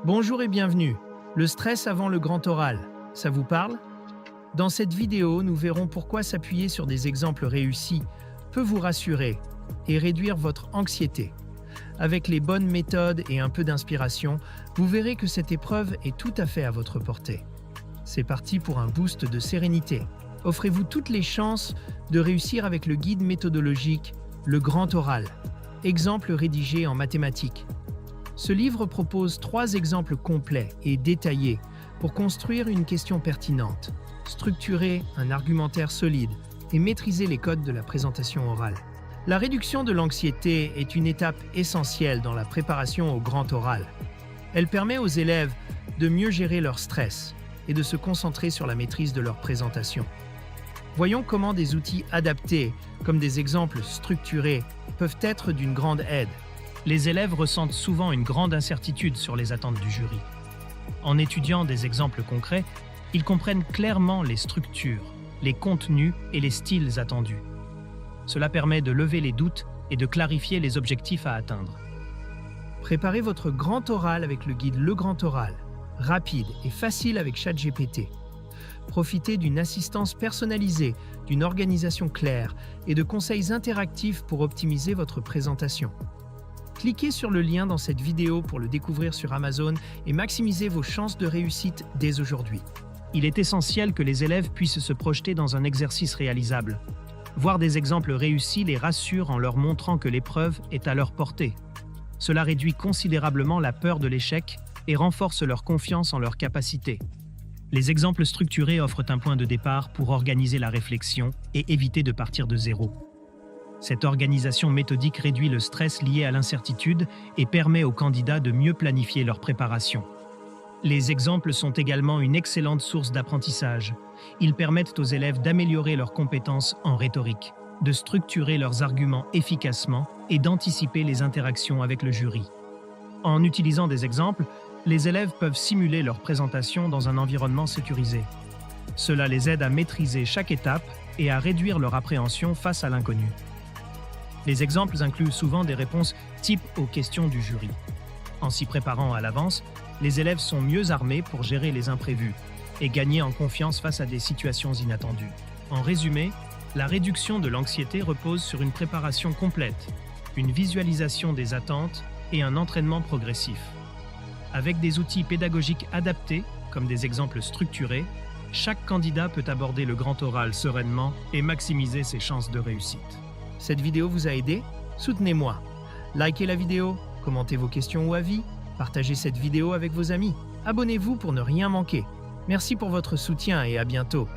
Bonjour et bienvenue. Le stress avant le grand oral, ça vous parle? Dans cette vidéo, nous verrons pourquoi s'appuyer sur des exemples réussis peut vous rassurer et réduire votre anxiété. Avec les bonnes méthodes et un peu d'inspiration, vous verrez que cette épreuve est tout à fait à votre portée. C'est parti pour un boost de sérénité. Offrez-vous toutes les chances de réussir avec le guide méthodologique Le Grand Oral, exemple rédigé en mathématiques. Ce livre propose 3 exemples complets et détaillés pour construire une question pertinente, structurer un argumentaire solide et maîtriser les codes de la présentation orale. La réduction de l'anxiété est une étape essentielle dans la préparation au grand oral. Elle permet aux élèves de mieux gérer leur stress et de se concentrer sur la maîtrise de leur présentation. Voyons comment des outils adaptés, comme des exemples structurés, peuvent être d'une grande aide. Les élèves ressentent souvent une grande incertitude sur les attentes du jury. En étudiant des exemples concrets, ils comprennent clairement les structures, les contenus et les styles attendus. Cela permet de lever les doutes et de clarifier les objectifs à atteindre. Préparez votre grand oral avec le guide Le Grand Oral, rapide et facile avec ChatGPT. Profitez d'une assistance personnalisée, d'une organisation claire et de conseils interactifs pour optimiser votre présentation. Cliquez sur le lien dans cette vidéo pour le découvrir sur Amazon et maximisez vos chances de réussite dès aujourd'hui. Il est essentiel que les élèves puissent se projeter dans un exercice réalisable. Voir des exemples réussis les rassure en leur montrant que l'épreuve est à leur portée. Cela réduit considérablement la peur de l'échec et renforce leur confiance en leurs capacités. Les exemples structurés offrent un point de départ pour organiser la réflexion et éviter de partir de zéro. Cette organisation méthodique réduit le stress lié à l'incertitude et permet aux candidats de mieux planifier leur préparation. Les exemples sont également une excellente source d'apprentissage. Ils permettent aux élèves d'améliorer leurs compétences en rhétorique, de structurer leurs arguments efficacement et d'anticiper les interactions avec le jury. En utilisant des exemples, les élèves peuvent simuler leur présentation dans un environnement sécurisé. Cela les aide à maîtriser chaque étape et à réduire leur appréhension face à l'inconnu. Les exemples incluent souvent des réponses types aux questions du jury. En s'y préparant à l'avance, les élèves sont mieux armés pour gérer les imprévus et gagner en confiance face à des situations inattendues. En résumé, la réduction de l'anxiété repose sur une préparation complète, une visualisation des attentes et un entraînement progressif. Avec des outils pédagogiques adaptés, comme des exemples structurés, chaque candidat peut aborder le grand oral sereinement et maximiser ses chances de réussite. Cette vidéo vous a aidé? Soutenez-moi. Likez la vidéo, commentez vos questions ou avis, partagez cette vidéo avec vos amis. Abonnez-vous pour ne rien manquer. Merci pour votre soutien et à bientôt.